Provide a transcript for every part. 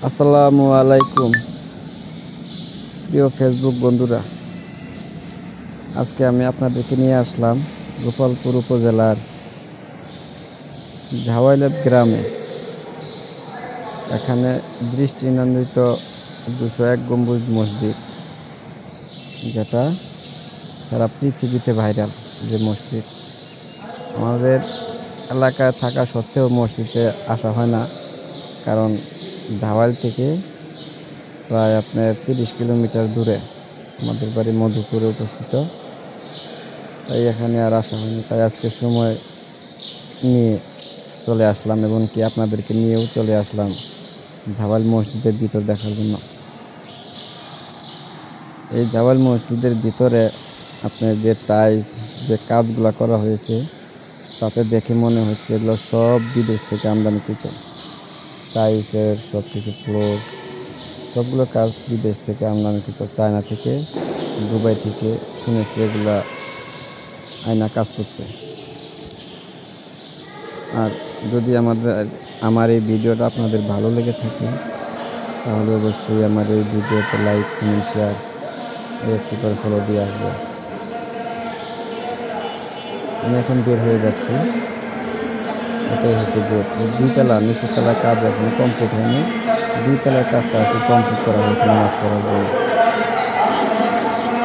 আসসালামু আলাইকুম প্রিয় ফেসবুক বন্ধুরা, আজকে আমি আপনাদেরকে নিয়ে আসলাম গোপালপুর উপজেলার ঝাওয়াইলেপ গ্রামে। এখানে দৃষ্টিনন্দিত 201 গম্বুজ মসজিদ, যেটা সারা পৃথিবীতে ভাইরাল যে মসজিদ। আমাদের এলাকায় থাকা সত্ত্বেও মসজিদে আসা হয় না, কারণ ঝাওয়াইল থেকে প্রায় আপনার 30 কিলোমিটার দূরে আমাদের বাড়ি মধুপুরে অবস্থিত। তাই এখানে আর আসা হয়নি, তাই আজকে সময় নিয়ে চলে আসলাম এবং কি আপনাদেরকে নিয়েও চলে আসলাম ঝাওয়াইল মসজিদের ভিতর দেখার জন্য। এই ঝাওয়াইল মসজিদের ভিতরে আপনার যে টাইলস, যে কাজগুলো করা হয়েছে, তাতে দেখে মনে হচ্ছে এগুলো সব বিদেশ থেকে আমদানিকৃত। টাইলসের সব কিছু, ফ্লোর, সবগুলো কাজ বিদেশ থেকে আমদানিকৃত, চায়না থেকে, দুবাই থেকে শুনেছি এগুলা আয়না কাজ করছে। আর যদি আমার এই ভিডিওটা আপনাদের ভালো লেগে থাকে, তাহলে অবশ্যই আমার এই ভিডিওতে লাইক, কমেন্ট, শেয়ার একটি করে ফলো দিয়ে আসবে। আমি এখন বের হয়ে যাচ্ছি। এটাই হচ্ছে গেট। 2 তলা, নিচের তলার কাজ এখন কমপ্লিট হয়নি, 2 তলার কাজটা একটু কমপ্লিট করা হয়েছে নামাজ পড়ার জন্য।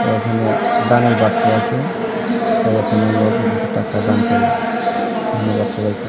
তো এখানে দানের বাক্স আছে, তো এখানে অল্প কিছু টাকা দান করি। ধন্যবাদ সবাইকে।